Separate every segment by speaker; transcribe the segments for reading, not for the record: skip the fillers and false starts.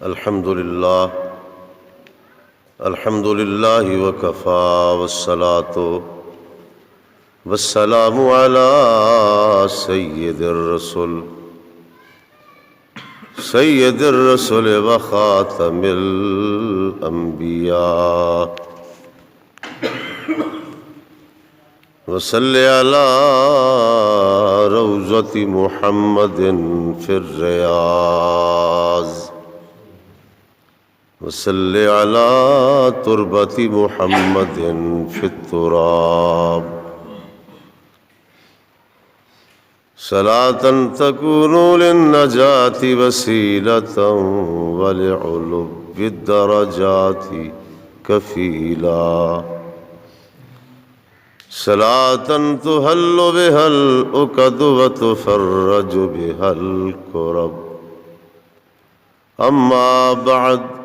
Speaker 1: الحمد لله وكفى والصلاة والسلام على سيد الرسل وخاتم الأنبياء وصل على روضة محمد في الرياض وصل على تربة محمد في التراب صلاة تكون للنجاة وسيلة ولعلو الدرجات كفيلا صلاة تهل بها العقد وتفرج بها الكرب أما بعد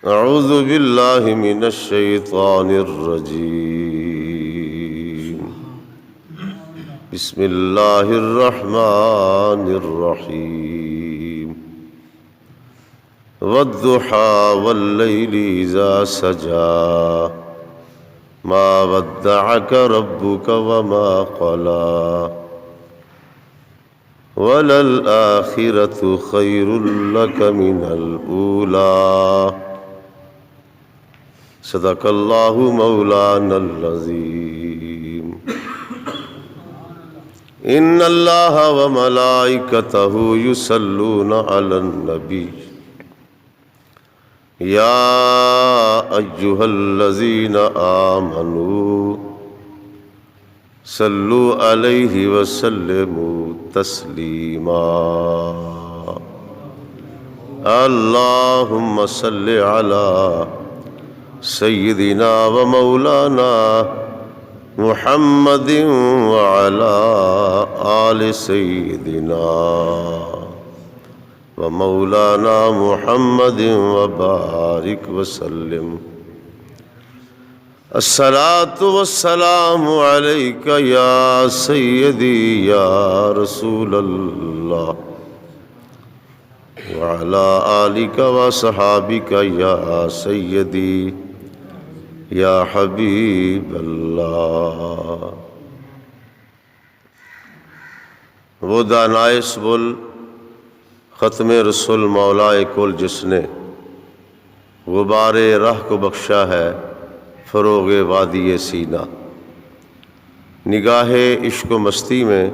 Speaker 1: أعوذ بالله من الشيطان الرجيم بسم الله الرحمن الرحيم والضحى والليل إذا سجى ما ودعك ربك وما قلى وَلَلْآخِرَةُ خَيْرٌ لَكَ مِنَ الْأُولَى صدق اللہ مولانا العظیم ان اللہ وملائکتہ یصلون علی النبی یا ایہا الذین آمنوا صلو علیہ وسلموا تسلیما اللہم صل علی سیدنا و مولانا محمد وعلی آل سیدنا و مولانا محمد وبارک وسلم الصلاة والسلام علیک یا سیدی یا رسول اللہ وعلی آلک وصحابک یا سیدی یا حبیب اللہ وہ دانائے سبل ختم رسول مولائے کل جس نے غبار راہ کو بخشا ہے فروغ وادی سینہ نگاہ عشق و مستی میں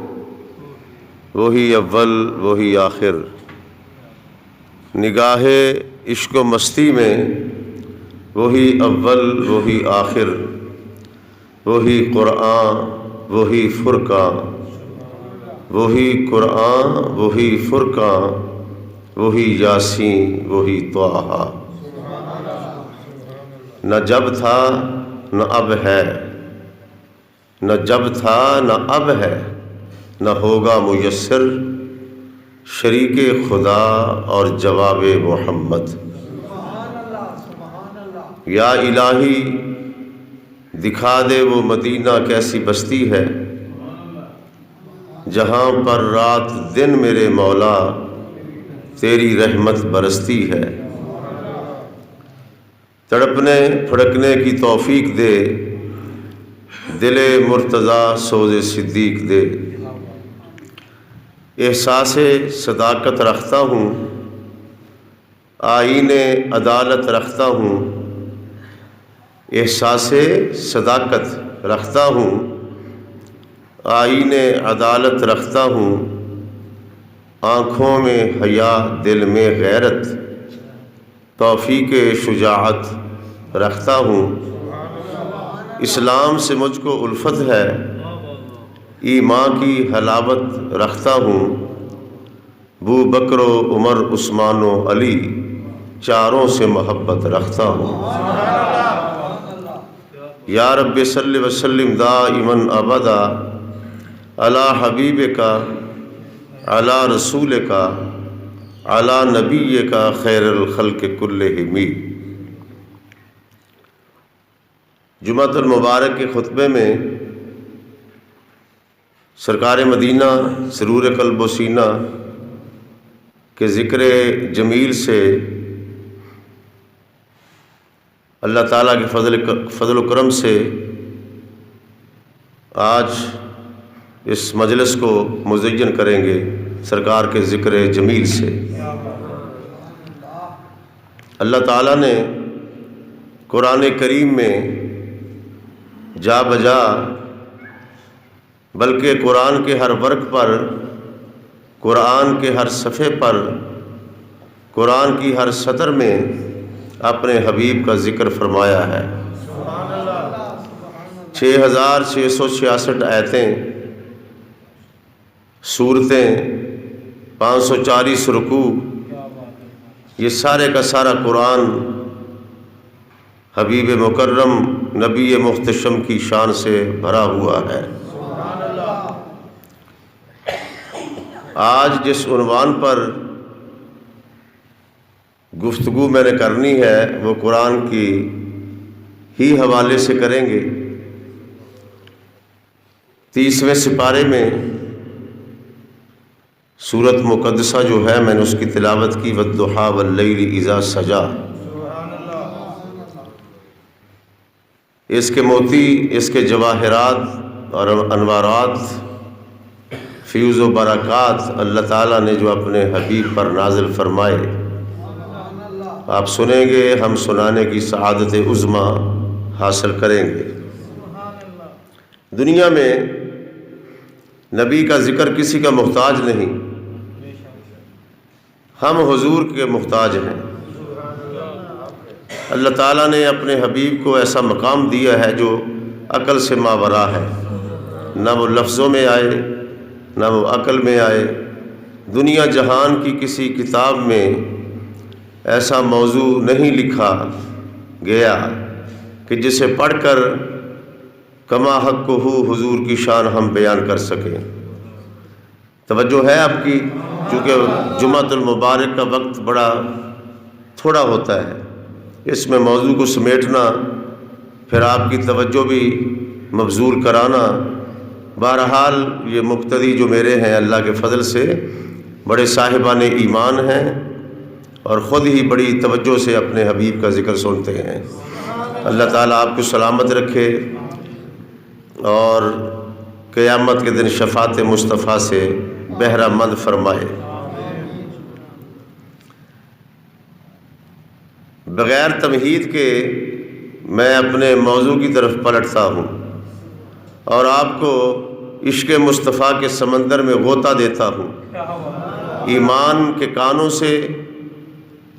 Speaker 1: وہی اول وہی آخر نگاہ عشق و مستی میں وہی اول وہی آخر وہی قرآن وہی فرقان وہی قرآن وہی فرقان وہی یاسین وہی طٰہٰ نہ جب تھا نہ اب ہے نہ جب تھا نہ اب ہے نہ ہوگا میسر شریک خدا اور جواب محمد یا الہی دکھا دے وہ مدینہ کیسی بستی ہے جہاں پر رات دن میرے مولا تیری رحمت برستی ہے تڑپنے پھڑکنے کی توفیق دے دل مرتضیٰ سوز صدیق دے احساس صداقت رکھتا ہوں آئین عدالت رکھتا ہوں احساس صداقت رکھتا ہوں آئین عدالت رکھتا ہوں آنکھوں میں حیا دل میں غیرت توفیق شجاعت رکھتا ہوں اسلام سے مجھ کو الفت ہے ایمان کی حلاوت رکھتا ہوں بو بکر و عمر عثمان و علی چاروں سے محبت رکھتا ہوں یا رب صلی وسلم دائما ابدا علی حبیبک علی رسولک علی نبیک خیر الخلق کلہم جمعۃ المبارک کے خطبے میں سرکار مدینہ سرور قلب و سینہ کے ذکر جمیل سے اللہ تعالیٰ کے فضل و کرم سے آج اس مجلس کو مزین کریں گے سرکار کے ذکر جمیل سے۔ اللہ تعالیٰ نے قرآن کریم میں جا بجا بلکہ قرآن کے ہر ورق پر، قرآن کے ہر صفحے پر، قرآن کی ہر سطر میں اپنے حبیب کا ذکر فرمایا ہے۔ 6666 آیتیں، سورتیں، 540 رکوع، یہ سارے کا سارا قرآن حبیب مکرم نبی محتشم کی شان سے بھرا ہوا ہے۔ آج جس عنوان پر گفتگو میں نے کرنی ہے وہ قرآن کی ہی حوالے سے کریں گے۔ 30ویں سپارے میں سورت مقدسہ جو ہے میں نے اس کی تلاوت کی، والضحیٰ واللیل اذا سجا۔ اس کے موتی، اس کے جواہرات اور انوارات، فیوز و برکات اللہ تعالیٰ نے جو اپنے حبیب پر نازل فرمائے، آپ سنیں گے، ہم سنانے کی سعادت عظمیٰ حاصل کریں گے۔ دنیا میں نبی کا ذکر کسی کا محتاج نہیں، ہم حضور کے محتاج ہیں۔ اللہ تعالیٰ نے اپنے حبیب کو ایسا مقام دیا ہے جو عقل سے ماوراء ہے، نہ وہ لفظوں میں آئے نہ وہ عقل میں آئے۔ دنیا جہان کی کسی کتاب میں ایسا موضوع نہیں لکھا گیا کہ جسے پڑھ کر کما حق کو حضور کی شان ہم بیان کر سکیں۔ توجہ ہے آپ کی؟ چونکہ جمعۃ المبارک کا وقت بڑا تھوڑا ہوتا ہے، اس میں موضوع کو سمیٹنا، پھر آپ کی توجہ بھی مبذول کرانا، بہرحال یہ مقتدی جو میرے ہیں اللہ کے فضل سے بڑے صاحبان ایمان ہیں اور خود ہی بڑی توجہ سے اپنے حبیب کا ذکر سنتے ہیں۔ اللہ تعالیٰ آپ کو سلامت رکھے اور قیامت کے دن شفاعت مصطفیٰ سے بہرہ مند فرمائے۔ بغیر تمہید کے میں اپنے موضوع کی طرف پلٹتا ہوں اور آپ کو عشق مصطفیٰ کے سمندر میں غوطہ دیتا ہوں۔ ایمان کے کانوں سے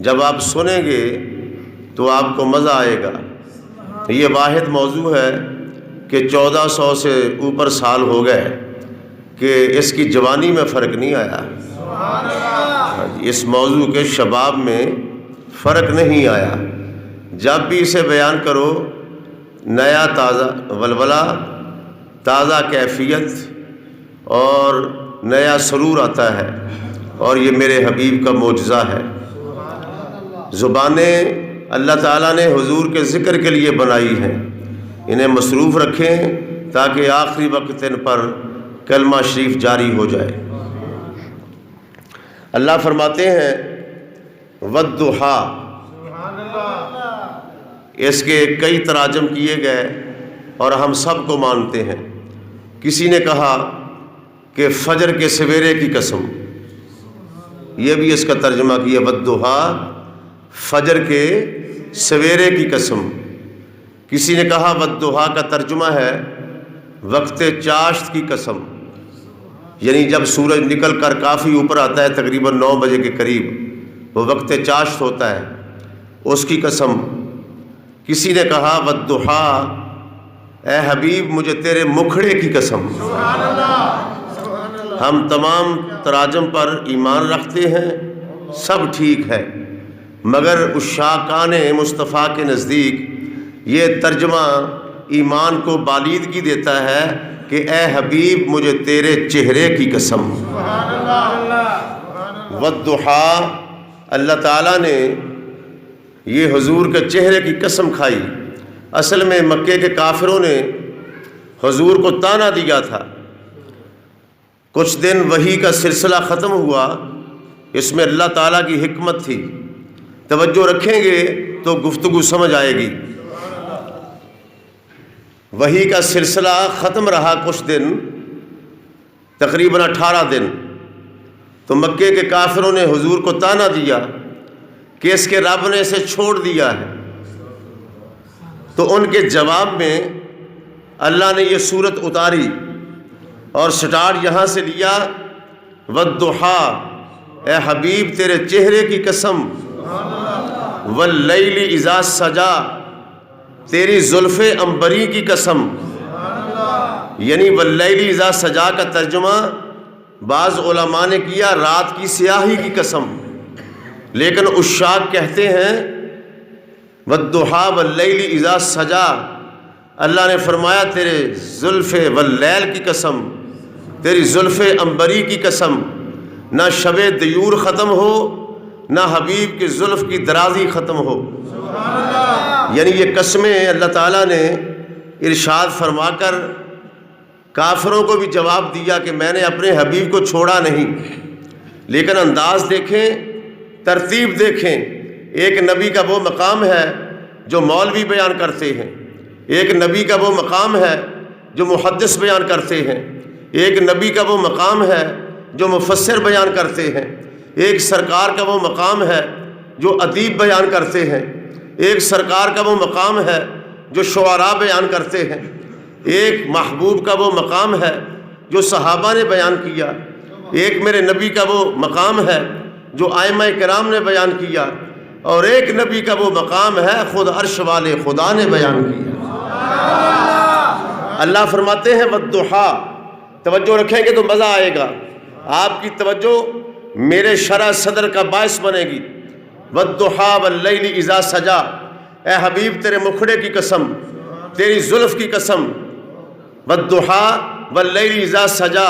Speaker 1: جب آپ سنیں گے تو آپ کو مزہ آئے گا۔ یہ واحد موضوع ہے کہ 1400 سے اوپر سال ہو گئے کہ اس کی جوانی میں فرق نہیں آیا، اس موضوع کے شباب میں فرق نہیں آیا۔ جب بھی اسے بیان کرو نیا تازہ ولولہ، تازہ کیفیت اور نیا سرور آتا ہے، اور یہ میرے حبیب کا معجزہ ہے۔ زبانیں اللہ تعالیٰ نے حضور کے ذکر کے لیے بنائی ہیں، انہیں مصروف رکھیں تاکہ آخری وقت ان پر کلمہ شریف جاری ہو جائے۔ اللہ فرماتے ہیں والضحیٰ، اس کے کئی تراجم کیے گئے اور ہم سب کو مانتے ہیں۔ کسی نے کہا کہ فجر کے سویرے کی قسم، یہ بھی اس کا ترجمہ کیا والضحیٰ، فجر کے سویرے کی قسم۔ کسی نے کہا والضحیٰ کا ترجمہ ہے وقت چاشت کی قسم، یعنی جب سورج نکل کر کافی اوپر آتا ہے تقریباً 9 بجے کے قریب، وہ وقت چاشت ہوتا ہے، اس کی قسم۔ کسی نے کہا والضحیٰ، اے حبیب مجھے تیرے مکھڑے کی قسم۔ ہم تمام تراجم پر ایمان رکھتے ہیں، سب ٹھیک ہے، مگر عشاقان مصطفیٰ کے نزدیک یہ ترجمہ ایمان کو بالیدگی دیتا ہے کہ اے حبیب مجھے تیرے چہرے کی قسم۔ والضحیٰ، اللہ تعالیٰ نے یہ حضور کے چہرے کی قسم کھائی۔ اصل میں مکے کے کافروں نے حضور کو تانا دیا تھا کچھ دن وحی کا سلسلہ ختم ہوا، اس میں اللہ تعالیٰ کی حکمت تھی، توجہ رکھیں گے تو گفتگو سمجھ آئے گی۔ وحی کا سلسلہ ختم رہا کچھ دن، تقریباً 18 دن، تو مکے کے کافروں نے حضور کو طعنہ دیا کہ اس کے رب نے اسے چھوڑ دیا ہے۔ تو ان کے جواب میں اللہ نے یہ صورت اتاری اور سٹارٹ یہاں سے لیا، وَالضُّحَىٰ، اے حبیب تیرے چہرے کی قسم، وَاللَّيْلِ اِذَا سَجَا، تیری زلف عنبری کی قسم۔ یعنی وَاللَّيْلِ اِذَا سَجَا کا ترجمہ بعض علماء نے کیا رات کی سیاہی کی قسم، لیکن عشاق کہتے ہیں وَالضُّحَىٰ وَاللَّيْلِ اِذَا سَجَا، اللہ نے فرمایا تیرے زلف واللیل کی قسم، تیری زلف عنبری کی قسم، نہ شب دیور ختم ہو نہ حبیب کی زلف کی درازی ختم ہو۔ یعنی یہ قسمیں اللہ تعالیٰ نے ارشاد فرما کر کافروں کو بھی جواب دیا کہ میں نے اپنے حبیب کو چھوڑا نہیں۔ لیکن انداز دیکھیں، ترتیب دیکھیں، ایک نبی کا وہ مقام ہے جو مولوی بیان کرتے ہیں، ایک نبی کا وہ مقام ہے جو محدث بیان کرتے ہیں، ایک نبی کا وہ مقام ہے جو مفسر بیان کرتے ہیں، ایک سرکار کا وہ مقام ہے جو ادیب بیان کرتے ہیں، ایک سرکار کا وہ مقام ہے جو شعراء بیان کرتے ہیں، ایک محبوب کا وہ مقام ہے جو صحابہ نے بیان کیا، ایک میرے نبی کا وہ مقام ہے جو ائمہ کرام نے بیان کیا، اور ایک نبی کا وہ مقام ہے خود عرش والے خدا نے بیان کیا۔ اللہ فرماتے ہیں وَالضُّحَىٰ، توجہ رکھیں گے تو مزہ آئے گا، آپ کی توجہ میرے شرح صدر کا باعث بنے گی۔ وَالضُّحَىٰ وَاللَّيْلِ اِذَا سَجَا، اے حبیب تیرے مکھڑے کی قسم، تیری زلف کی قسم۔ وَالضُّحَىٰ وَاللَّيْلِ اِذَا سَجَا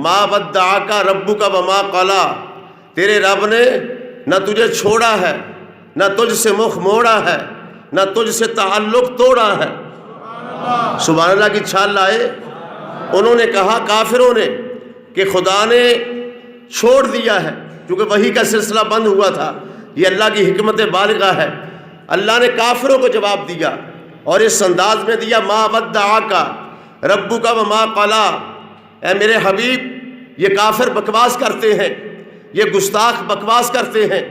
Speaker 1: مَا وَدَّعَكَ رَبُّكَ وَمَا قَلَىٰ، تیرے رب نے نہ تجھے چھوڑا ہے، نہ تجھ سے مخ موڑا ہے، نہ تجھ سے تعلق توڑا ہے۔ سبحان اللہ کی چھال لائے۔ انہوں نے کہا کافروں نے کہ خدا نے چھوڑ دیا ہے، کیونکہ وحی کا سلسلہ بند ہوا تھا، یہ اللہ کی حکمت بالغہ ہے۔ اللہ نے کافروں کو جواب دیا اور اس انداز میں دیا ما ودعک ربک وما قلی، اے میرے حبیب یہ کافر بکواس کرتے ہیں، یہ گستاخ بکواس کرتے ہیں،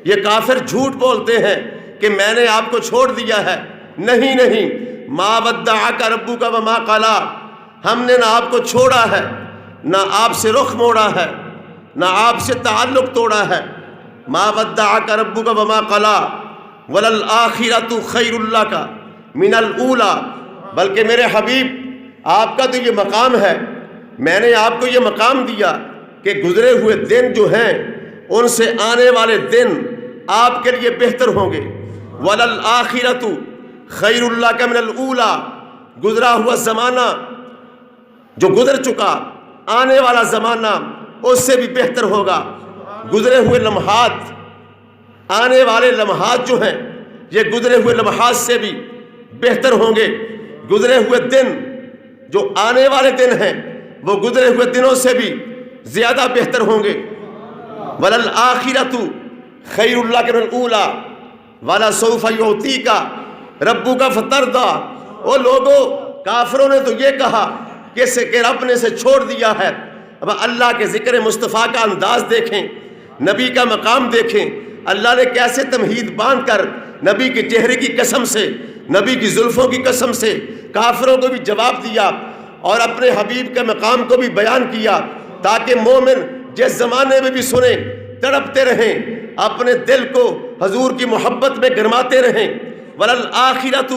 Speaker 1: یہ کافر جھوٹ بولتے ہیں کہ میں نے آپ کو چھوڑ دیا ہے۔ نہیں نہیں، ما ودعک ربک وما قلی، ہم نے نہ آپ کو چھوڑا ہے، نہ آپ سے رخ موڑا ہے، نہ آپ سے تعلق توڑا ہے۔ ما ودعک ربک وما قلی وللآخرۃ خیر لک من الاولی، بلکہ میرے حبیب آپ کا تو یہ مقام ہے، میں نے آپ کو یہ مقام دیا کہ گزرے ہوئے دن جو ہیں ان سے آنے والے دن آپ کے لیے بہتر ہوں گے۔ وللآخرۃ خیر لک من الاولی، گزرا ہوا زمانہ جو گزر چکا، آنے والا زمانہ اس سے بھی بہتر ہوگا۔ گزرے ہوئے لمحات، آنے والے لمحات جو ہیں یہ گزرے ہوئے لمحات سے بھی بہتر ہوں گے۔ گزرے ہوئے دن جو آنے والے دن ہیں وہ گزرے ہوئے دنوں سے بھی زیادہ بہتر ہوں گے۔ وَلَلْآخِرَةُ خَيْرٌ لَكَ مِنَ الْأُولَىٰ وَلَسَوْفَ يُعْطِيكَ رَبُّكَ فَتَرْضَىٰ۔ او لوگو، کافروں نے تو یہ کہا کہ رب نے اسے چھوڑ دیا ہے۔ اب اللہ کے ذکر مصطفیٰ کا انداز دیکھیں، نبی کا مقام دیکھیں، اللہ نے کیسے تمہید باندھ کر نبی کے چہرے کی قسم سے، نبی کی زلفوں کی قسم سے کافروں کو بھی جواب دیا اور اپنے حبیب کے مقام کو بھی بیان کیا، تاکہ مومن جس زمانے میں بھی سنیں تڑپتے رہیں، اپنے دل کو حضور کی محبت میں گرماتے رہیں۔ وَلَلْآخِرَةُ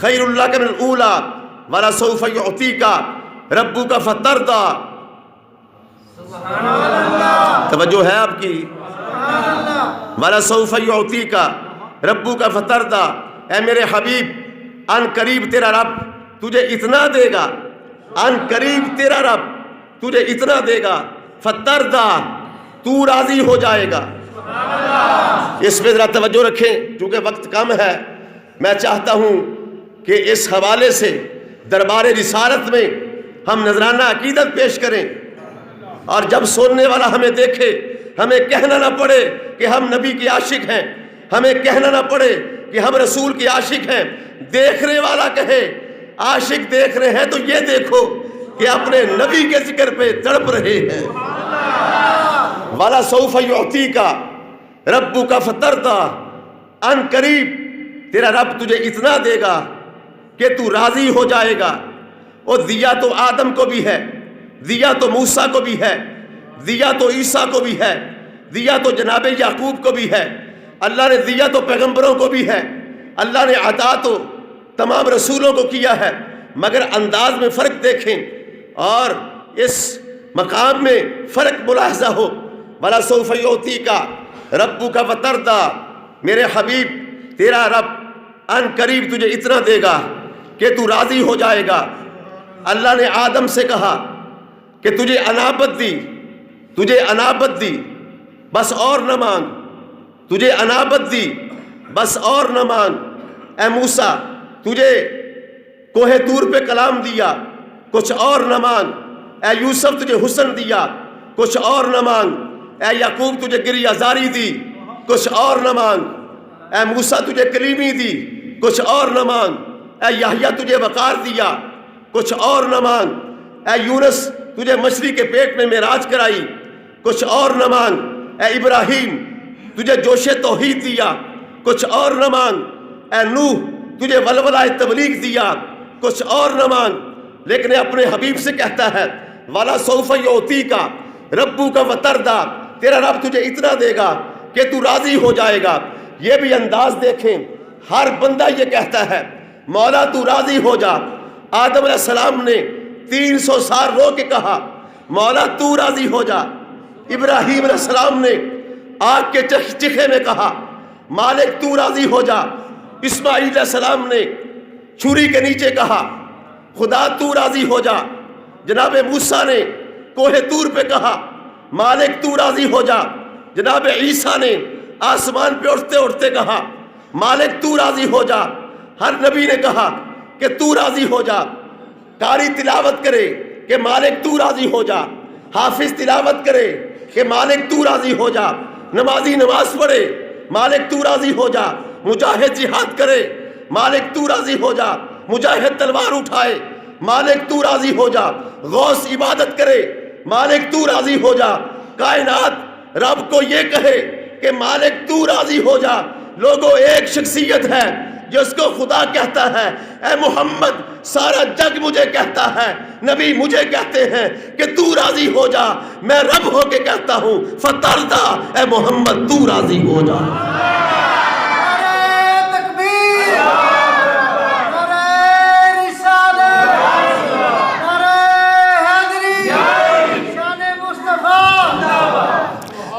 Speaker 1: خَيْرٌ لَكَ مِنَ الْأُولَىٰ وَلَسَوْفَ يُعْطِيكَ رَبُّكَ فَتَرْضَىٰ۔ توجہ ہے آپ کی؟ وَلَسَوْفَ يُعْطِيكَ رَبُّكَ فَتَرْضَىٰ، اے میرے حبیب ان قریب تیرا رب تجھے اتنا دے گا، ان قریب تیرا رب تجھے اتنا دے گا، فَتَرْضَىٰ، تو راضی ہو جائے گا۔ اس پہ ذرا توجہ رکھیں چونکہ وقت کم ہے، میں چاہتا ہوں کہ اس حوالے سے دربار رسالت میں ہم نذرانہ عقیدت پیش کریں۔ اور جب سننے والا ہمیں دیکھے ہمیں کہنا نہ پڑے کہ ہم نبی کے عاشق ہیں، ہمیں کہنا نہ پڑے کہ ہم رسول کے عاشق ہیں، دیکھنے والا کہے عاشق دیکھ رہے ہیں تو یہ دیکھو کہ اپنے نبی کے ذکر پہ تڑپ رہے ہیں۔ وَلَسَوْفَ يُعْطِيكَ رَبُّكَ فَتَرْضَىٰ، ان قریب تیرا رب تجھے اتنا دے گا کہ تو راضی ہو جائے گا۔ اور دیا تو آدم کو بھی ہے، دیا تو موسیٰ کو بھی ہے، دیا تو عیسیٰ کو بھی ہے، دیا تو جناب یعقوب کو بھی ہے، اللہ نے دیا تو پیغمبروں کو بھی ہے، اللہ نے عطا تو تمام رسولوں کو کیا ہے، مگر انداز میں فرق دیکھیں اور اس مقام میں فرق ملاحظہ ہو۔ وَلَسَوْفَ يُعْطِيكَ رَبُّكَ فَتَرْضَىٰ، میرے حبیب تیرا رب ان قریب تجھے اتنا دے گا کہ تو راضی ہو جائے گا۔ اللہ نے آدم سے کہا کہ تجھے انابت دی، تجھے انابت دی، بس اور نہ مانگ، تجھے انابت دی بس اور نہ مانگ۔ اے موسیٰ تجھے کوہ طور پہ کلام دیا، کچھ اور نہ مانگ۔ اے یوسف تجھے حسن دیا، کچھ اور نہ مانگ۔ اے یعقوب تجھے گریہ زاری دی، کچھ اور نہ مانگ۔ اے موسیٰ تجھے کلیمی دی، کچھ اور نہ مانگ۔ اے یحییٰ تجھے وقار دیا، کچھ اور نہ مانگ۔ اے یونس تجھے مچھلی کے پیٹ میں معراج کرائی، کچھ اور نہ مانگ۔ اے ابراہیم تجھے جوش توحید دیا، کچھ اور نہ مانگ۔ اے نوح تجھے ولولہ تبلیغ دیا، کچھ اور نہ مانگ۔ لیکن اپنے حبیب سے کہتا ہے وَلَسَوْفَ يُعْطِيكَ رَبُّكَ فَتَرْضَىٰ، تیرا رب تجھے اتنا دے گا کہ تو راضی ہو جائے گا۔ یہ بھی انداز دیکھیں، ہر بندہ یہ کہتا ہے مولا تو راضی ہو جا۔ آدم علیہ السلام نے 300 سال رو کے کہا مولا تو راضی ہو جا۔ ابراہیم علیہ السلام نے آگ کے چکھے میں کہا مالک تو راضی ہو جا۔ اسماعیل علیہ السلام نے چھری کے نیچے کہا خدا تو راضی ہو جا۔ جناب موسیٰ نے کوہ طور پہ کہا مالک تو راضی ہو جا۔ جناب عیسیٰ نے آسمان پہ اٹھتے اٹھتے کہا مالک تو راضی ہو جا۔ ہر نبی نے کہا کہ تو راضی ہو جا۔ قاری تلاوت کرے کہ مالک تو راضی ہو جا، حافظ تلاوت کرے کہ مالک تو راضی ہو جا، نمازی نماز پڑھے مالک تو راضی ہو جا، مجاہد جہاد کرے مالک تو راضی ہو جا، مجاہد تلوار اٹھائے مالک تو راضی ہو جا، غوث عبادت کرے مالک تو راضی ہو جا۔ کائنات رب کو یہ کہے کہ مالک تو راضی ہو جا۔ لوگوں ایک شخصیت ہے جس کو خدا کہتا ہے اے محمد سارا جگ مجھے کہتا ہے، نبی مجھے کہتے ہیں کہ تو راضی ہو جا، میں رب ہو کے کہتا ہوں فَتَرْضَىٰ، اے محمد تو راضی ہو جا۔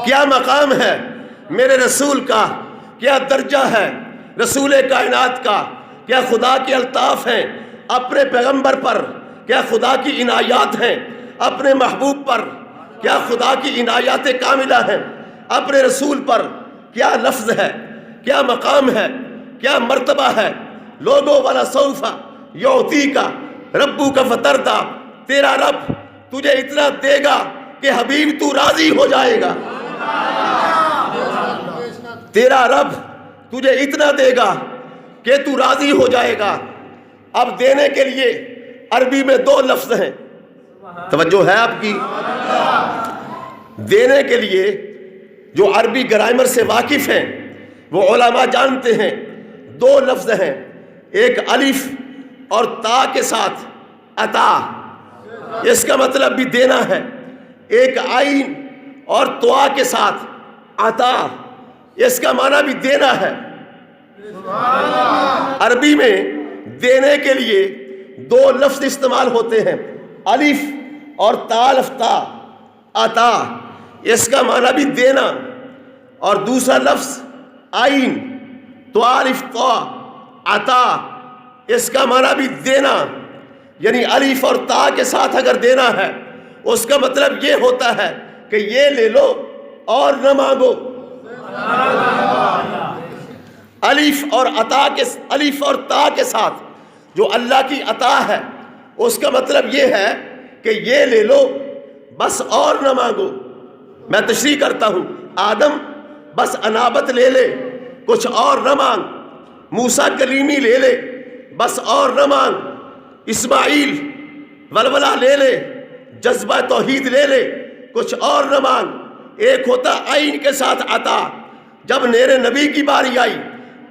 Speaker 1: کیا مقام ہے میرے رسول کا، کیا درجہ ہے رسول کائنات کا، کیا خدا کے الطاف ہیں اپنے پیغمبر پر، کیا خدا کی عنایات ہیں اپنے محبوب پر، کیا خدا کی عنایات کاملہ ہیں اپنے رسول پر، کیا لفظ ہے، کیا مقام ہے، کیا مرتبہ ہے۔ لوگوں وَلَسَوْفَ يُعْطِيكَ رَبُّكَ فَتَرْضَىٰ، تیرا رب تجھے اتنا دے گا کہ حبیب تو راضی ہو جائے گا۔ تیرا رب تجھے اتنا دے گا کہ تو راضی ہو جائے گا۔ اب دینے کے لیے عربی میں 2 لفظ ہیں، توجہ ہے آپ کی؟ دینے کے لیے جو عربی گرامر سے واقف ہیں وہ علماء جانتے ہیں 2 لفظ ہیں، ایک الف اور تا کے ساتھ عطا، اس کا مطلب بھی دینا ہے، ایک عین اور طوا کے ساتھ عطا، اس کا معنی بھی دینا ہے۔ عربی میں دینے کے لیے 2 لفظ استعمال ہوتے ہیں، الف اور تا، الف تا، عطا، اس کا معنی بھی دینا، اور دوسرا لفظ عین طوا الف طا عطا، اس کا معنی بھی دینا، یعنی الف اور تا کے ساتھ اگر دینا ہے اس کا مطلب یہ ہوتا ہے کہ یہ لے لو اور نہ مانگو۔ الف اور تا کے ساتھ جو اللہ کی عطا ہے اس کا مطلب یہ ہے کہ یہ لے لو بس اور نہ مانگو. میں تشریح کرتا ہوں. آدم بس انابت لے لے، کچھ اور نہ مانگ. موسیٰ کلیمی لے لے، بس اور نہ مانگ. اسماعیل ولولہ لے لے، جذبہ توحید لے لے، کچھ اور نہ مانگ. ایک ہوتا عین کے ساتھ عطا. جب میرے نبی کی باری آئی،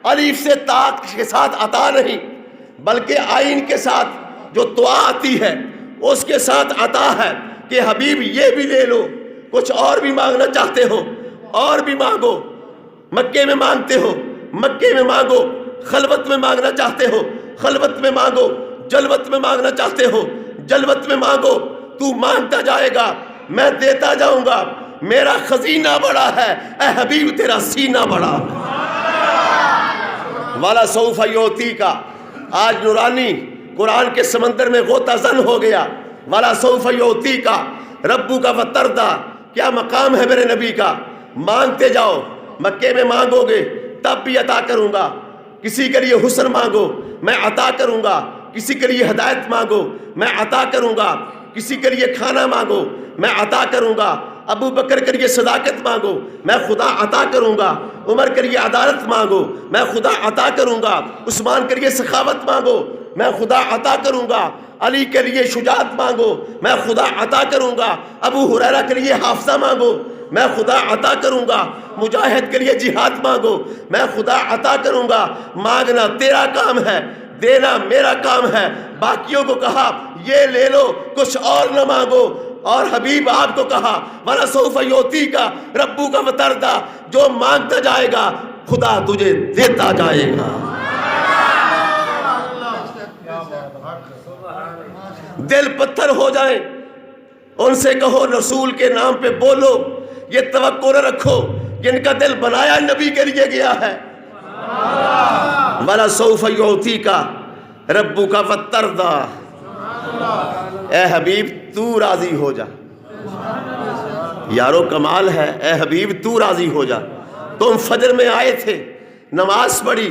Speaker 1: الف سے تا کے ساتھ عطا نہیں بلکہ عین کے ساتھ جو دعا آتی ہے اس کے ساتھ عطا ہے کہ حبیب یہ بھی لے لو. کچھ اور بھی مانگنا چاہتے ہو اور بھی مانگو. مکے میں مانگتے ہو، مکے میں مانگو. خلوت میں مانگنا چاہتے ہو، خلوت میں مانگو. جلوت میں مانگنا چاہتے ہو، جلوت میں مانگو. تو مانگتا جائے گا، میں دیتا جاؤں گا. میرا خزینہ بڑا ہے، اے حبیب تیرا سینہ بڑا. والا سوف یوتی کا آج نورانی قرآن کے سمندر میں غوطہ زن ہو گیا. والا سوف یوتی کا ربو کا وتردا. کیا مقام ہے میرے نبی کا. مانگتے جاؤ. مکے میں مانگو گے تب بھی عطا کروں گا. کسی کے لیے حسن مانگو میں عطا کروں گا. کسی کے لیے ہدایت مانگو میں عطا کروں گا. کسی کے لیے کھانا مانگو میں عطا کروں گا. ابو بکر کے لیے صداقت مانگو میں خدا عطا کروں گا. عمر کے لیے عدالت مانگو میں خدا عطا کروں گا. عثمان کے لیے سخاوت مانگو میں خدا عطا کروں گا. علی کے لیے شجاعت مانگو میں خدا عطا کروں گا. ابو ہریرہ کے لیے حافظہ مانگو میں خدا عطا کروں گا. مجاہد کے لیے جہاد مانگو میں خدا عطا کروں گا. مانگنا تیرا کام ہے، دینا میرا کام ہے. باقیوں کو کہا یہ لے لو، کچھ اور نہ مانگو. اور حبیب آپ کو کہا وَلَا سَوْفَ يُعْطِيكَ رَبُّكَ وَتَرْضَىٰ. جو مانگتا جائے گا خدا تجھے دیتا جائے گا. دل پتھر ہو جائیں ان سے کہو رسول کے نام پہ بولو. یہ توقع نہ رکھو جن کا دل بنایا نبی کے لیے گیا ہے. وَلَا سَوْفَ يُعْطِيكَ رَبُّكَ وَتَرْضَىٰ. اے حبیب تو راضی ہو جا. یارو کمال ہے. اے حبیب تو راضی ہو جا. تم فجر میں آئے تھے، نماز پڑھی،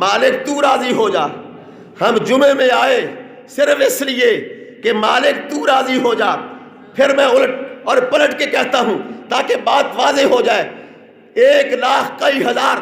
Speaker 1: مالک تو راضی ہو جا. ہم جمعے میں آئے صرف اس لیے کہ مالک تو راضی ہو جا. پھر میں الٹ اور پلٹ کے کہتا ہوں تاکہ بات واضح ہو جائے. 1,00,000 کئی ہزار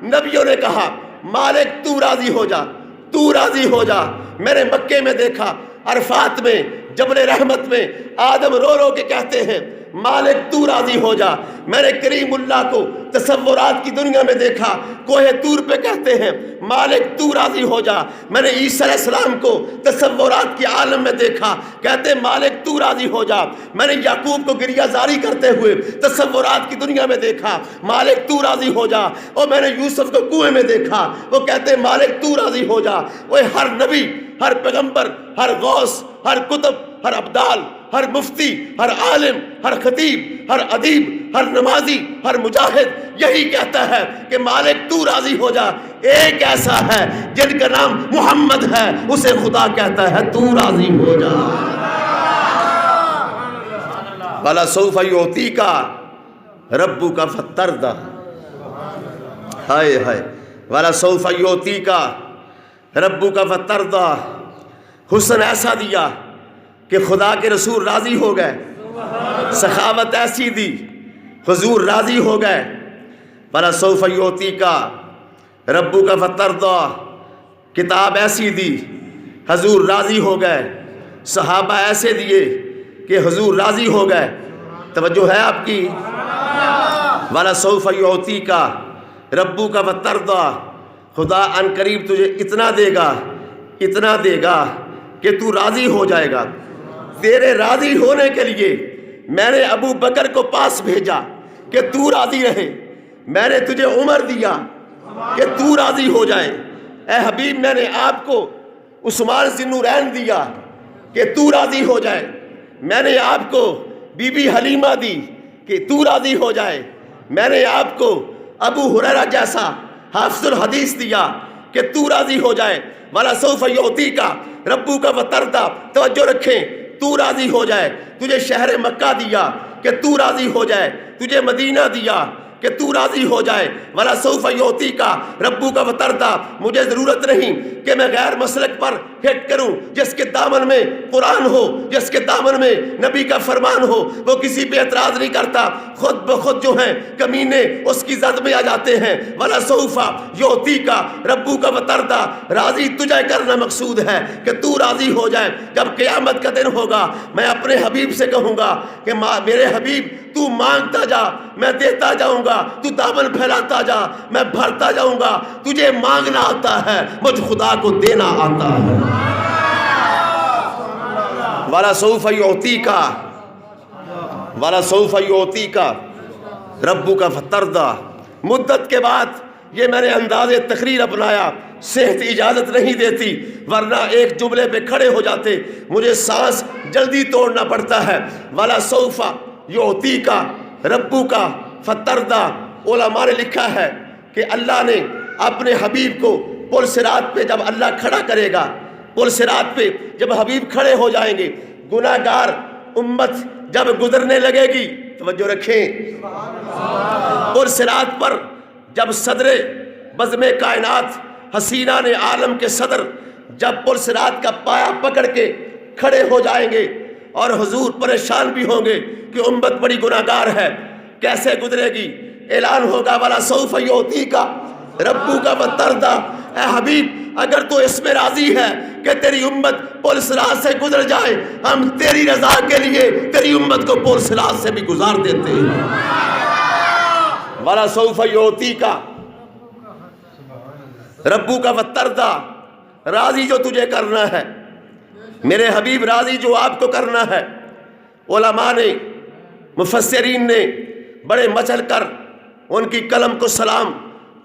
Speaker 1: نبیوں نے کہا مالک تو راضی ہو جا، تو راضی ہو جا. میں نے مکے میں دیکھا، عرفات میں، جبل رحمت میں آدم رو رو کے کہتے ہیں مالک تو راضی ہو جا. میں نے کریم اللہ کو تصورات کی دنیا میں دیکھا، کوہ طور پہ کہتے ہیں مالک تو راضی ہو جا. میں نے عیسیٰ علیہ السلام کو تصورات کی عالم میں دیکھا، کہتے ہیں مالک تو راضی ہو جا. میں نے یعقوب کو گریہ زاری کرتے ہوئے تصورات کی دنیا میں دیکھا، مالک تو راضی ہو جا. اور میں نے یوسف کو کنویں میں دیکھا، وہ کہتے ہیں مالک تو راضی ہو جا. وہ ہر نبی، ہر پیغمبر، ہر غوث، ہر کتب، ہر ابدال، ہر مفتی، ہر عالم، ہر خطیب، ہر ادیب، ہر نمازی، ہر مجاہد یہی کہتا ہے کہ مالک تو راضی ہو جا. ایک ایسا ہے جن کا نام محمد ہے، اسے خدا کہتا ہے تو راضی ہو جا. وَلَا سَوْفَ يُعْطِيكَ رَبُّكَ فَتَرْضَىٰ. ہائے ہائے. وَلَا سَوْفَ يُعْطِيكَ رَبُّكَ فَتَرْضَىٰ. حسن ایسا دیا کہ خدا کے رسول راضی ہو گئے. سخاوت ایسی دی حضور راضی ہو گئے. وَلَا سَوْفَ يُعْطِيكَ رَبُّكَ فَتَرْضَىٰ. کتاب ایسی دی حضور راضی ہو گئے. صحابہ ایسے دیے کہ حضور راضی ہو گئے. توجہ ہے آپ کی. وَلَا سَوْفَ يُعْطِيكَ رَبُّكَ فَتَرْضَىٰ. خدا ان قریب تجھے اتنا دے گا، اتنا دے گا کہ تو راضی ہو جائے گا. تیرے راضی ہونے کے لیے میں نے ابو بکر کو پاس بھیجا کہ تو راضی رہے. میں نے تجھے عمر دیا کہ تو راضی ہو جائے. اے حبیب میں نے آپ کو عثمان ذی النورین دیا کہ تو راضی ہو جائے. میں نے آپ کو بی بی حلیمہ دی کہ تو راضی ہو جائے. میں نے آپ کو ابو ہریرہ جیسا حافظ الحدیث دیا کہ تو راضی ہو جائے. وَلَا سَوْفَ يُعْطِيكَ رَبُّكَ وَتَرْضَىٰ. توجہ رکھیں، تو راضی ہو جائے. تجھے شہر مکہ دیا کہ تو راضی ہو جائے. تجھے مدینہ دیا کہ تو راضی ہو جائے۔ وَلَا سَوْفَ يُعْطِيكَ رَبُّكَ فَتَرْضَىٰ، مجھے ضرورت نہیں کہ میں غیر مسلک پر ہٹ کروں، جس کے دامن میں قرآن ہو، جس کے دامن میں نبی کا فرمان ہو، وہ کسی پہ اعتراض نہیں کرتا، خود بخود جو ہیں کمینے اس کی زد میں آ جاتے ہیں۔ وَلَا سَوْفَ يُعْطِيكَ رَبُّكَ فَتَرْضَىٰ، راضی تجھے کرنا مقصود ہے کہ تو راضی ہو جائے۔ جب قیامت کا دن ہوگا میں اپنے حبیب سے کہوں گا کہ میرے حبیب تو مانگتا جا میں دیتا جاؤں گا، تو دامن پھیلاتا جا میں بھرتا جاؤں گا، تجھے مانگنا آتا ہے مجھ خدا کو دینا آتا ہے۔ وَلَا سَوْفَ يُعْطِيكَ وَلَا سَوْفَ يُعْطِيكَ رَبُّكَ فَتَرْضَىٰ۔ مدت کے بعد یہ میں نے انداز تقریر اپنایا، صحت اجازت نہیں دیتی ورنہ ایک جملے پہ کھڑے ہو جاتے، مجھے سانس جلدی توڑنا پڑتا ہے۔ وَلَا سَوْفَ يُعْطِيكَ رَبُّكَ فَتَرْضَىٰ، علماء نے لکھا ہے کہ اللہ نے اپنے حبیب کو پل صراط پہ جب اللہ کھڑا کرے گا، پل صراط پہ جب حبیب کھڑے ہو جائیں گے، گناہ گار امت جب گزرنے لگے گی، توجہ رکھیں، پل صراط پر جب صدر بزم کائنات حسینہ نے عالم کے صدر جب پل صراط کا پایا پکڑ کے کھڑے ہو جائیں گے اور حضور پریشان بھی ہوں گے کہ امت بڑی گناہ گار ہے، کیسے گزرے گی؟ اعلان ہوگا وَلَا سَوْفَ يُعْطِيكَ رَبُّكَ فَتَرْضَىٰ، اے حبیب اگر تو اس میں راضی ہے کہ تیری امت پل صراط سے گزر جائے، ہم تیری رضا کے لیے تیری امت کو پل صراط سے بھی گزار دیتے ہیں۔ وَلَا سَوْفَ يُعْطِيكَ رَبُّكَ فَتَرْضَىٰ، راضی جو تجھے کرنا ہے میرے حبیب، راضی جو آپ کو کرنا ہے۔ علماء نے مفسرین نے بڑے مچل کر ان کی قلم کو سلام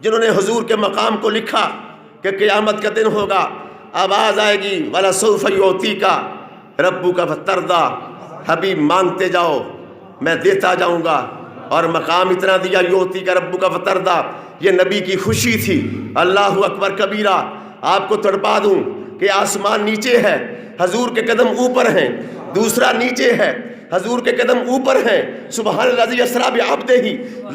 Speaker 1: جنہوں نے حضور کے مقام کو لکھا کہ قیامت کا دن ہوگا، آواز آئے گی وَلَا سَوْفَ يُعْطِيكَ رَبُّكَ فَتَرْضَىٰ، حبیب مانگتے جاؤ میں دیتا جاؤں گا، اور مقام اتنا دیا يُعْطِيكَ رَبُّكَ فَتَرْضَىٰ، یہ نبی کی خوشی تھی۔ اللہ اکبر کبیرہ، آپ کو تڑپا دوں کہ آسمان نیچے ہے، حضور کے قدم اوپر ہیں، دوسرا نیچے ہے، حضور کے قدم اوپر ہیں۔ سبحان الذی اسریٰ بعبدہ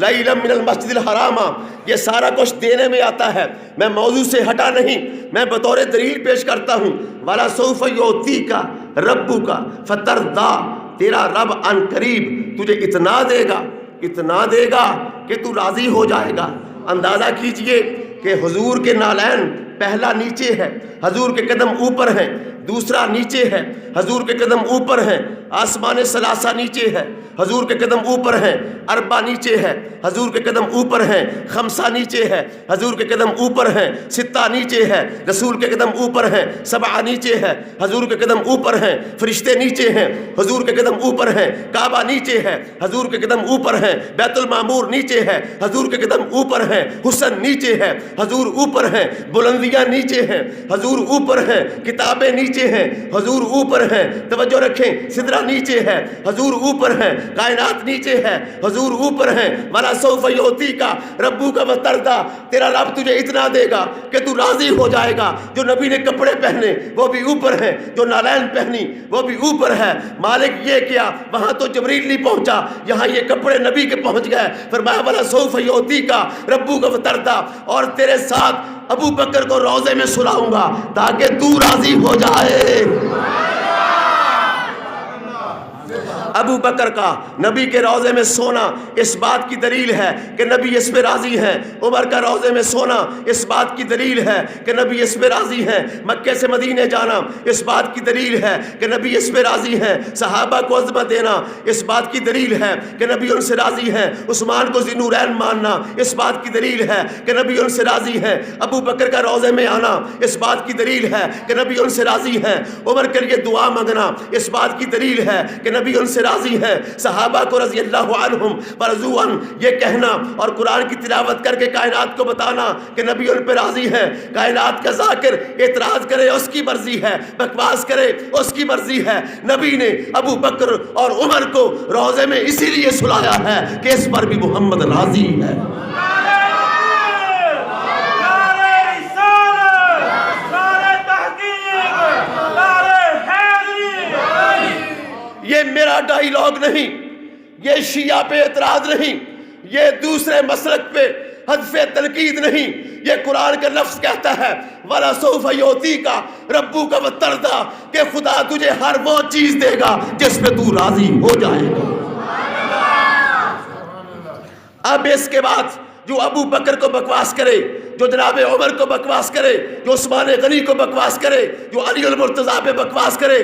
Speaker 1: لیلا من المسجد الحرام، یہ سارا کچھ دینے میں آتا ہے، میں موضوع سے ہٹا نہیں، میں بطور دلیل پیش کرتا ہوں۔ وَلَا سَوْفَ يُعْطِيكَ رَبُّكَ فَتَرْضَىٰ، تیرا رب ان قریب تجھے اتنا دے گا کہ تو راضی ہو جائے گا۔ اندازہ کیجئے کہ حضور کے نالین پہلا نیچے ہے، حضور کے قدم اوپر ہیں، دوسرا نیچے ہے، حضور کے قدم اوپر ہیں، آسمان ثلاثہ نیچے ہے، حضور کے قدم اوپر ہیں، اربع نیچے ہے، حضور کے قدم اوپر ہیں، خمسہ نیچے ہے، حضور کے قدم اوپر ہیں، ستہ نیچے ہے، رسول کے قدم اوپر ہیں، سبعہ نیچے ہے، حضور کے قدم اوپر ہیں، فرشتے نیچے ہیں، حضور کے قدم اوپر ہیں، کعبہ نیچے ہے، حضور کے قدم اوپر ہیں، بیت المعمور نیچے ہے، حضور کے قدم اوپر ہیں، حسن نیچے ہے، حضور اوپر ہیں، بلندیاں نیچے ہیں، حضور اوپر ہیں، کتابیں نیچے ہیں، حضور اوپر ہیں، توجہ رکھیں، سدرہ نیچے ہے، حضور اوپر ہیں، کائنات نیچے ہے، حضور اوپر ہیں۔ وَلَا سَوْفَ يُعْطِيكَ رَبُّكَ فَتَرْضَىٰ، تیرا رب تجھے اتنا دے گا کہ تو راضی ہو جائے گا۔ جو نبی نے کپڑے پہنے وہ بھی اوپر ہیں، جو نالین پہنی وہ بھی اوپر ہے۔ مالک یہ کیا، وہاں تو جبریل نہیں پہنچا، یہاں یہ کپڑے نبی کے پہنچ گئے۔ فرمایا وَلَا سَوْفَ يُعْطِيكَ رَبُّكَ فَتَرْضَىٰ، اور تیرے ساتھ ابو بکر کو روضے میں سلاؤں گا تاکہ تو راضی ہو جائے۔ ابو بکر کا نبی کے روضے میں سونا اس بات کی دلیل ہے کہ نبی اس پہ راضی ہیں۔ عمر کا روضے میں سونا اس بات کی دلیل ہے کہ نبی اس پہ راضی ہیں۔ مکے سے مدینے جانا اس بات کی دلیل ہے کہ نبی اس پہ راضی ہیں۔ صحابہ کو عظمت دینا اس بات کی دلیل ہے کہ نبی ان سے راضی ہیں۔ عثمان کو ذی نورین ماننا اس بات کی دلیل ہے کہ نبی ان سے راضی ہیں۔ ابو بکر کا روضے میں آنا اس بات کی دلیل ہے کہ نبی ان سے راضی ہیں۔ عمر کے لیے دعا مانگنا اس بات کی دلیل ہے کہ نبی ان سے راضی ہیں۔ صحابہ کو رضی اللہ عنہم ورضوا عنہ یہ کہنا اور قرآن کی تلاوت کر کے کائنات کو بتانا کہ نبی ان پہ راضی ہیں۔ کائنات کا ذاکر اعتراض کرے اس کی مرضی ہے، بکواس کرے اس کی مرضی ہے۔ نبی نے ابو بکر اور عمر کو روضے میں اسی لیے سلایا ہے کہ اس پر بھی محمد راضی ہے۔ یہ میرا ڈائیلاگ نہیں، یہ شیعہ پہ اعتراض نہیں، یہ دوسرے مسلک پہ حذف تنقید نہیں، یہ قرآن کا لفظ کہتا ہے وَلَسَوْفَ يُعْطِيكَ رَبُّكَ فَتَرْضَىٰ، کہ خدا تجھے ہر وہ چیز دے گا جس پہ تو راضی ہو جائے گا۔ اب اس کے بعد جو ابو بکر کو بکواس کرے، جو جناب عمر کو بکواس کرے، جو عثمان غنی کو بکواس کرے، جو علی المرتضیٰ پہ بکواس کرے،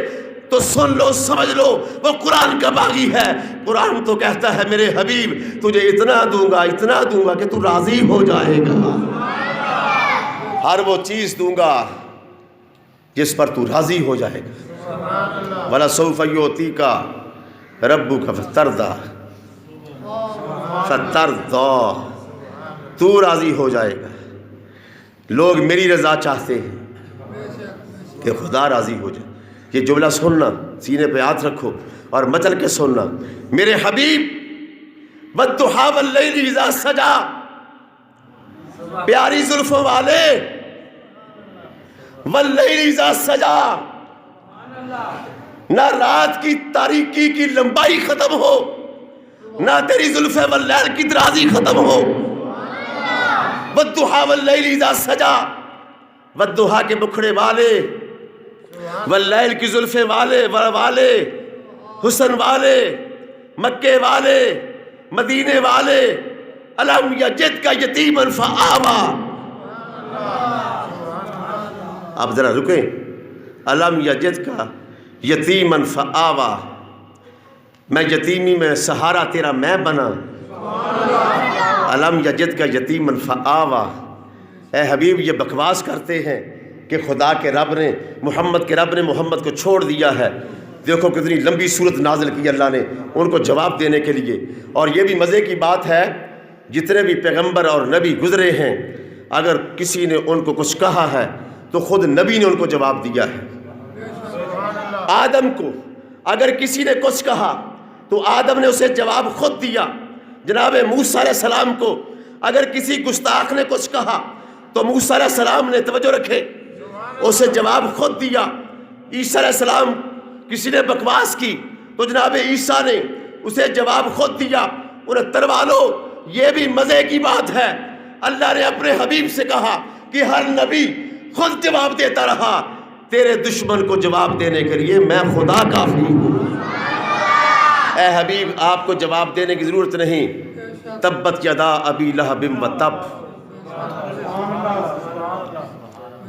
Speaker 1: تو سن لو، سمجھ لو، وہ قرآن کا باغی ہے۔ قرآن تو کہتا ہے میرے حبیب تجھے اتنا دوں گا کہ تو راضی ہو جائے گا، ہر وہ چیز دوں گا جس پر تو راضی ہو جائے گا۔ وَلَسَوْفَ يُعْطِيكَ رَبُّكَ فَتَرْضَىٰ، تو راضی ہو جائے گا۔ لوگ میری رضا چاہتے ہیں کہ خدا راضی ہو جائے۔ یہ جملہ سننا، سینے پہ ہاتھ رکھو اور مچل کے سننا۔ میرے حبیب وَالضُّحَىٰ وَاللَّيْلِ إِذَا سَجَىٰ، پیاری زلفوں والے، وَاللَّيْلِ إِذَا سَجَىٰ، نہ رات کی تاریکی کی لمبائی ختم ہو، نہ تیری زلفیں واللیل کی درازی ختم ہو۔ وَالضُّحَىٰ وَاللَّيْلِ إِذَا سَجَىٰ، والضحیٰ کے بکھڑے والے، واللیل کی زلفیں والے، حسن والے، مکے والے، مدینے والے، الم یجدک یتیما فآویٰ۔ آپ ذرا رکیں، الم یجدک یتیما فآویٰ، میں یتیمی میں سہارا تیرا میں بنا۔ الم یجدک یتیما فآویٰ۔ اے حبیب یہ بکواس کرتے ہیں کہ خدا کے رب نے، محمد کے رب نے محمد کو چھوڑ دیا ہے۔ دیکھو کتنی لمبی صورت نازل کی اللہ نے ان کو جواب دینے کے لیے۔ اور یہ بھی مزے کی بات ہے، جتنے بھی پیغمبر اور نبی گزرے ہیں، اگر کسی نے ان کو کچھ کہا ہے تو خود نبی نے ان کو جواب دیا ہے۔ آدم کو اگر کسی نے کچھ کہا تو آدم نے اسے جواب خود دیا۔ جناب موسیٰ علیہ السلام کو اگر کسی گستاخ نے کچھ کہا تو موسیٰ علیہ السلام نے، توجہ رکھے، اسے جواب خود دیا۔ عیسیٰ علیہ السلام کسی نے بکواس کی تو جناب عیسیٰ نے اسے جواب خود دیا۔ انہیں تروا لو۔ یہ بھی مزے کی بات ہے، اللہ نے اپنے حبیب سے کہا کہ ہر نبی خود جواب دیتا رہا، تیرے دشمن کو جواب دینے کے لیے میں خدا کافی ہوں۔ اے حبیب آپ کو جواب دینے کی ضرورت نہیں۔ تبت یدا ابی لہب وتب،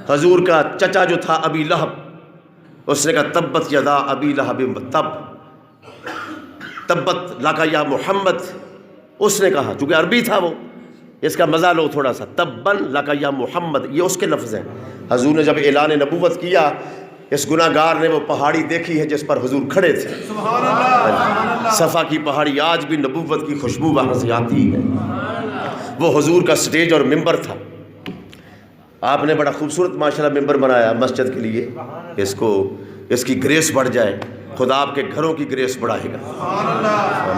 Speaker 1: حضور کا چچا جو تھا ابی لہب، اس نے کہا تبت یدا ابی لہب وتب، تبت لکا یا محمد، اس نے کہا، چونکہ عربی تھا وہ، اس کا مزہ لو تھوڑا سا، تبن لکا یا محمد، یہ اس کے لفظ ہیں۔ حضور نے جب اعلان نبوت کیا، اس گناہ گار نے وہ پہاڑی دیکھی ہے جس پر حضور کھڑے تھے، صفا کی پہاڑی، آج بھی نبوت کی خوشبو وہاں سے آتی ہے۔ وہ حضور کا سٹیج اور ممبر تھا۔ آپ نے بڑا خوبصورت ماشاءاللہ ممبر بنایا مسجد کے لیے، اس کی گریس بڑھ جائے، خدا آپ کے گھروں کی گریس بڑھائے گا۔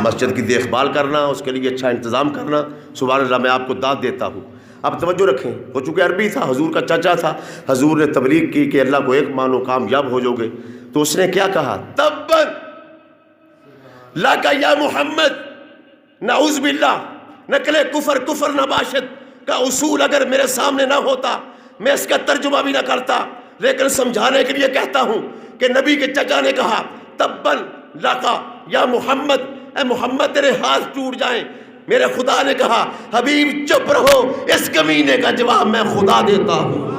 Speaker 1: مسجد کی دیکھ بھال کرنا، اس کے لیے اچھا انتظام کرنا، سبحان اللہ، میں آپ کو داد دیتا ہوں۔ اب توجہ رکھیں، وہ چونکہ عربی تھا، حضور کا چچا تھا، حضور نے تبلیغ کی کہ اللہ کو ایک مانو کامیاب ہو جاؤ گے، تو اس نے کیا کہا؟ تبت لکا یا محمد، نعوذ باللہ، نقل کفر نباشد کا اصول اگر میرے سامنے نہ ہوتا میں اس کا ترجمہ بھی نہ کرتا، لیکن سمجھانے کے لیے کہتا ہوں کہ نبی کے چچا نے کہا تبن لکا یا محمد، اے محمد تیرے ہاتھ ٹوٹ جائیں۔ میرے خدا نے کہا حبیب چپ رہو، اس کمینے کا جواب میں خدا دیتا ہوں۔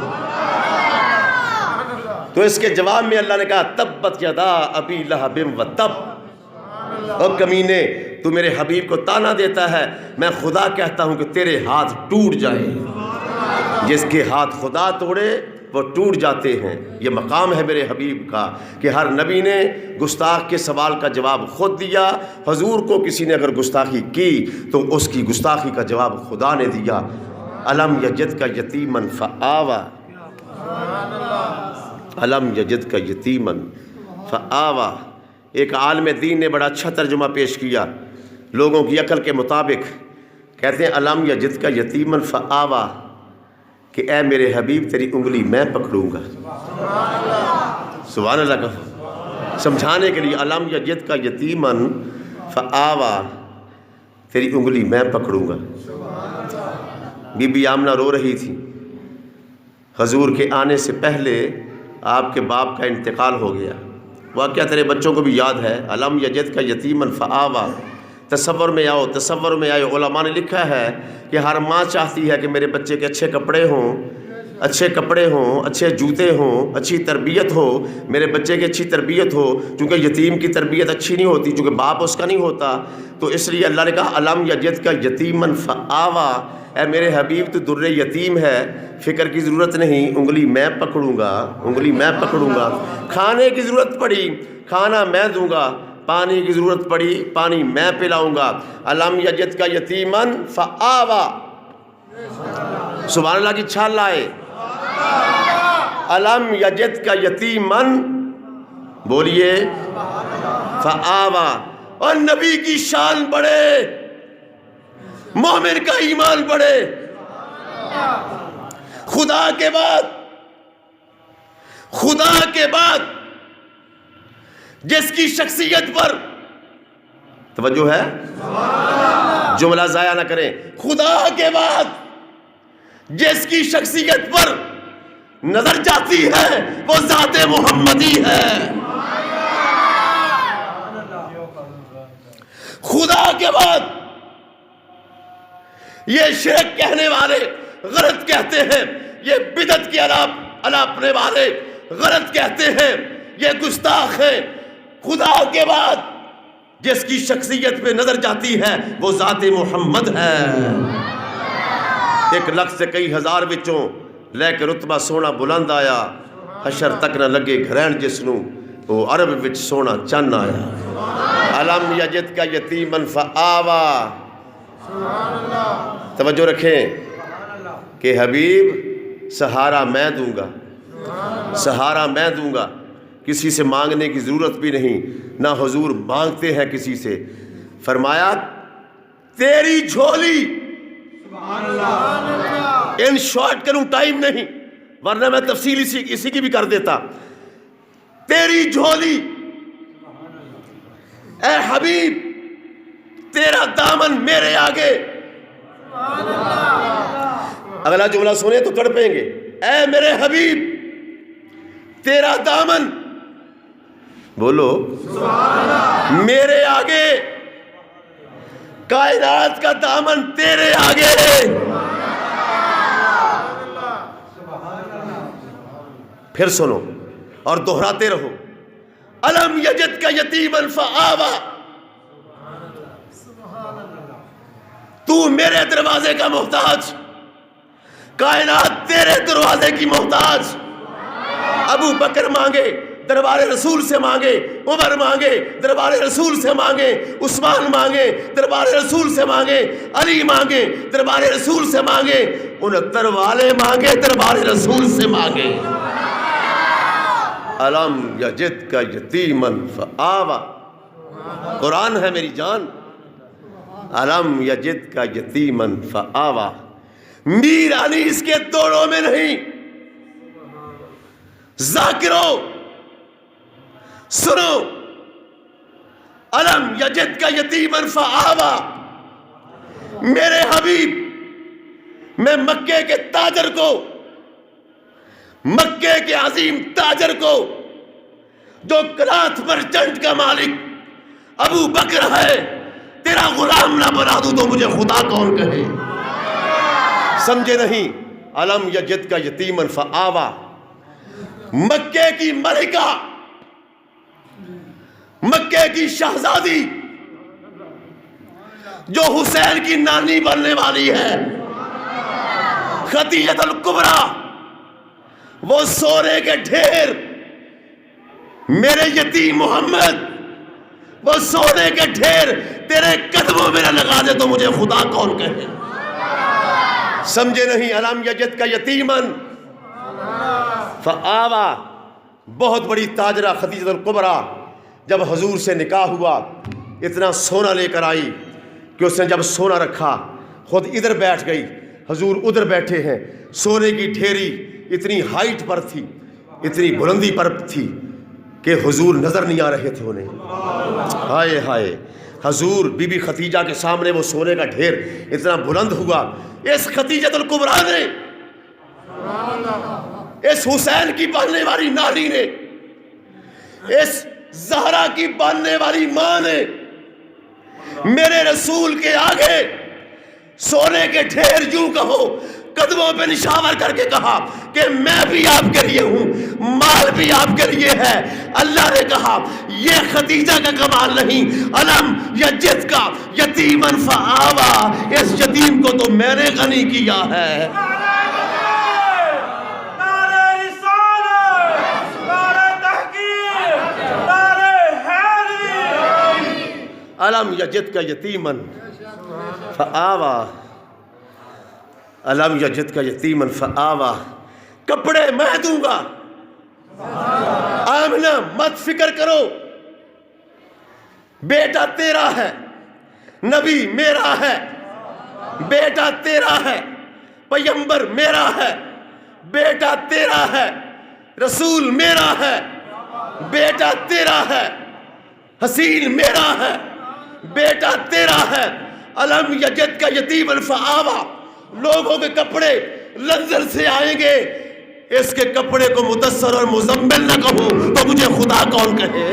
Speaker 1: تو اس کے جواب میں اللہ نے کہا تبت یدا ابی لہب وتب، او کمینے تو میرے حبیب کو تانا دیتا ہے، میں خدا کہتا ہوں کہ تیرے ہاتھ ٹوٹ جائیں۔ جس کے ہاتھ خدا توڑے وہ ٹوٹ جاتے ہیں۔ یہ مقام ہے میرے حبیب کا کہ ہر نبی نے گستاخ کے سوال کا جواب خود دیا۔ حضور کو کسی نے اگر گستاخی کی تو اس کی گستاخی کا جواب خدا نے دیا۔ الم یجدک یتیما فآویٰ، الم یجدک یتیما فآویٰ۔ ایک عالم دین نے بڑا اچھا ترجمہ پیش کیا لوگوں کی عقل کے مطابق، کہتے ہیں الم یجدک یتیما فآویٰ، کہ اے میرے حبیب تیری انگلی میں پکڑوں گا۔ سبحان اللہ کا سمجھانے کے لیے الم یجدک یتیما فآویٰ، تیری انگلی میں پکڑوں گا۔ بی بی آمنہ رو رہی تھی، حضور کے آنے سے پہلے آپ کے باپ کا انتقال ہو گیا۔ واقعہ تیرے بچوں کو بھی یاد ہے، الم یجد کا یتیما فآویٰ۔ تصور میں آؤ، تصور میں آئے۔ علماء نے لکھا ہے کہ ہر ماں چاہتی ہے کہ میرے بچے کے اچھے کپڑے ہوں، اچھے جوتے ہوں، اچھی تربیت ہو، میرے بچے کی اچھی تربیت ہو، چونکہ یتیم کی تربیت اچھی نہیں ہوتی، چونکہ باپ اس کا نہیں ہوتا، تو اس لیے اللہ نے کہا الم یجد کا یتیما فآویٰ، اے میرے حبیب تو در یتیم ہے، فکر کی ضرورت نہیں، انگلی میں پکڑوں گا، انگلی میں پکڑوں گا۔ کھانے کی ضرورت پڑی کھانا میں دوں گا، پانی کی ضرورت پڑی پانی میں پلاؤں گا۔ الم یجد کا یتیما فآویٰ، سبحان اللہ کی چھال لائے۔ الم یجد کا یتیما، بولیے، فآویٰ۔ اور نبی کی شان بڑھے، مومن کا ایمان بڑھے۔ خدا کے بعد جس کی شخصیت پر توجہ ہے، جملہ ضائع نہ کریں، خدا کے بعد جس کی شخصیت پر نظر جاتی ہے وہ ذات محمدی ہے۔ خدا کے بعد یہ شرک کہنے والے غلط کہتے ہیں، یہ بدعت کے الاپنے والے غلط کہتے ہیں، یہ گستاخ ہیں۔ خدا کے بعد جس کی شخصیت پہ نظر جاتی ہے وہ ذات محمد ہے۔ 1 لکھ سے کئی ہزار وچوں لے کے رتبہ سونا بلند آیا، حشر تک نہ لگے گھرین جسنوں، وہ عرب وچ سونا چن آیا۔ الم یجد کا یتیما فآویٰ۔ توجہ رکھیں کہ حبیب سہارا میں دوں گا، سہارا میں دوں گا، کسی سے مانگنے کی ضرورت بھی نہیں، نہ حضور مانگتے ہیں کسی سے۔ فرمایا تیری جھولی، ان شارٹ کروں ٹائم نہیں ورنہ میں تفصیل اسی کی بھی کر دیتا۔ تیری جھولی اے حبیب، تیرا دامن میرے آگے۔ اگلا جملہ سنیں تو تڑپیں گے، اے میرے حبیب تیرا دامن، بولو میرے آگے، کائنات کا دامن تیرے آگے۔ پھر سنو اور دہراتے رہو، الم یجد کا یتیما فآویٰ، تو میرے دروازے کا محتاج، کائنات تیرے دروازے کی محتاج۔ ابو بکر مانگے دربار رسول سے مانگے، عمر مانگے دربار رسول سے مانگے، عثمان مانگے دربار رسول سے مانگے، علی مانگے دربار رسول سے مانگے، 69 والے مانگے دربار رسول سے مانگے۔ الم یجد کا یتیما فآویٰ، قرآن ہے میری جان۔ الم یجد کا یتیما فآویٰ، میر انیس کے دوڑوں میں نہیں، ذاکرو سنو، الم یجد کا یتیما فآویٰ، میرے حبیب میں مکے کے تاجر کو، مکے کے عظیم تاجر کو، جو کلاتھ مرچنٹ کا مالک ابو بکر ہے، تیرا غلام نہ بنا دوں تو مجھے خدا کون کہے؟ سمجھے نہیں؟ الم یجد کا یتیما فآویٰ، مکے کی ملکہ، مکے کی شہزادی جو حسین کی نانی بننے والی ہے، خدیجہ الکبریٰ، وہ سونے کے ڈھیر، میرے یتیم محمد، وہ سونے کے ڈھیر تیرے قدموں میں نہ لگا دے تو مجھے خدا کون کہے؟ سمجھے نہیں؟ الم یجد کا یتیما فآویٰ، بہت بڑی تاجرہ خدیجہ الکبریٰ جب حضور سے نکاح ہوا اتنا سونا لے کر آئی کہ اس نے جب سونا رکھا خود ادھر بیٹھ گئی، حضور ادھر بیٹھے ہیں، سونے کی ڈھیری اتنی ہائٹ پر تھی، اتنی بلندی پر تھی، کہ حضور نظر نہیں آ رہے تھے انہیں. ہائے ہائے، حضور بی بی خدیجہ کے سامنے وہ سونے کا ڈھیر اتنا بلند ہوا. اس خدیجۃ الکبریٰ نے، اس حسین کی پالنے والی نانی نے، اس زہرا کی پالنے والی ماں نے میرے رسول کے آگے سونے کے ڈھیر یوں کہو قدموں پہ نشاور کر کے کہا کہ میں بھی آپ کے لیے ہوں، مال بھی آپ کے لیے ہے. اللہ نے کہا یہ خدیجہ کا کمال نہیں، علم یجد کا یتیمن فآوا، اس یتیم کو تو میں نے غنی کیا ہے. علم یجد کا یتیمن فآوا، علم یجد کا یتیمن فآوا. کپڑے میں دوں گا. آمنہ مت فکر کرو، بیٹا تیرا ہے، نبی میرا ہے، بیٹا تیرا ہے، پیغمبر میرا ہے، بیٹا تیرا ہے، رسول میرا ہے، بیٹا تیرا ہے، حسین میرا ہے، بیٹا تیرا ہے. علم یجد کا یتیمن فآوا. لوگوں کے کپڑے لنزل سے آئیں گے، اس کے کپڑے کو مدثر اور مزمل نہ کہوں تو مجھے خدا کون کہے.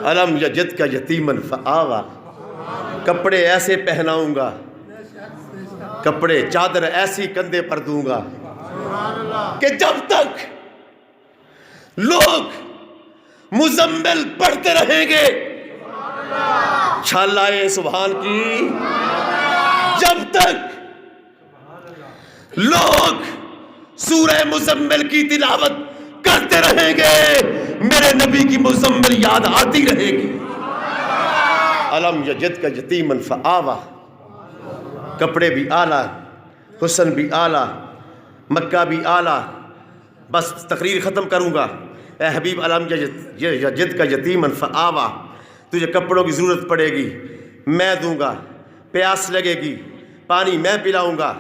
Speaker 1: علم یجد کا یتیمن فآوا. کپڑے ایسے پہناؤں گا، کپڑے چادر ایسی کندھے پر دوں گا کہ جب تک لوگ مزمل پڑھتے رہیں گے، چھالائے سبحان کی، جب تک لوگ سورہ مزمل کی تلاوت کرتے رہیں گے میرے نبی کی مزمل یاد آتی رہے گی. علم یجد کا یتیمن فآوا. کپڑے بھی اعلیٰ، حسن بھی اعلیٰ، مکہ بھی اعلیٰ. بس تقریر ختم کروں گا. اے حبیب علم یجد کا یتیمن فآوا. تجھے کپڑوں کی ضرورت پڑے گی، میں دوں گا. پیاس لگے گی، پانی میں پلاؤں گا.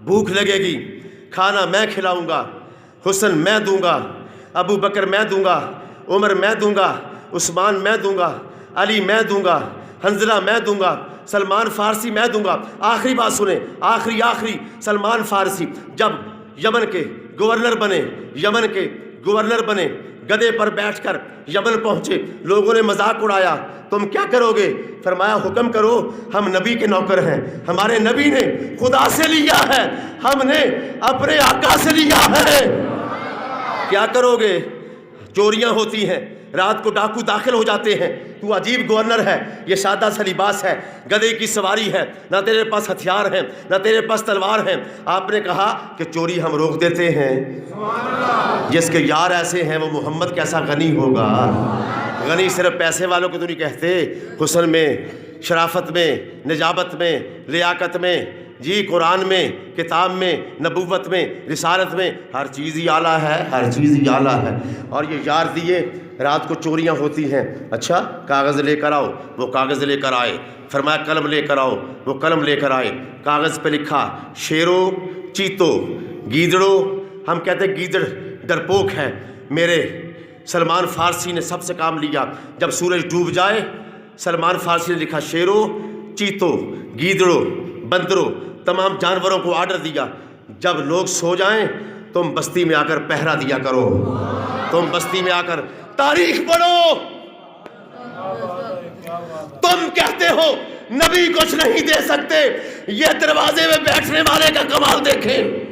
Speaker 1: بھوک لگے گی، کھانا میں کھلاؤں گا. حسن میں دوں گا، ابو بکر میں دوں گا، عمر میں دوں گا، عثمان میں دوں گا، علی میں دوں گا، حنظلہ میں دوں گا، سلمان فارسی میں دوں گا. آخری بات سنیں، آخری سلمان فارسی جب یمن کے گورنر بنے گدے پر بیٹھ کر یمن پہنچے، لوگوں نے مذاق اڑایا، تم کیا کرو گے؟ فرمایا حکم کرو، ہم نبی کے نوکر ہیں، ہمارے نبی نے خدا سے لیا ہے، ہم نے اپنے آقا سے لیا ہے. کیا کرو گے؟ چوریاں ہوتی ہیں، رات کو ڈاکو داخل ہو جاتے ہیں، تو عجیب گورنر ہے، یہ سادہ سا لباس ہے، گدھے کی سواری ہے، نہ تیرے پاس ہتھیار ہیں نہ تیرے پاس تلوار ہیں. آپ نے کہا کہ چوری ہم روک دیتے ہیں. جس کے یار ایسے ہیں وہ محمد کیسا غنی ہوگا. غنی صرف پیسے والوں کو تو نہیں کہتے، حسن میں، شرافت میں، نجابت میں، لیاقت میں، جی قرآن میں، کتاب میں، نبوت میں، رسالت میں، ہر چیز ہی اعلیٰ ہے، ہر چیز ہی اعلیٰ ہے. اور یہ یار دیے. رات کو چوریاں ہوتی ہیں، اچھا کاغذ لے کر آؤ، وہ کاغذ لے کر آئے. فرمایا قلم لے کر آؤ، وہ قلم لے کر آئے. کاغذ پہ لکھا شیرو چیتو گیدڑو. ہم کہتے ہیں گیدڑ ڈرپوک ہے. میرے سلمان فارسی نے سب سے کام لیا. جب سورج ڈوب جائے سلمان فارسی نے لکھا شیرو چیتو گیدڑو بندرو، تمام جانوروں کو آرڈر دیا جب لوگ سو جائیں تم بستی میں آ کر پہرا دیا کرو، تم بستی میں آ کر تاریخ پڑھو. تم کہتے ہو نبی کچھ نہیں دے سکتے، یہ دروازے میں بیٹھنے والے کا کمال دیکھیں.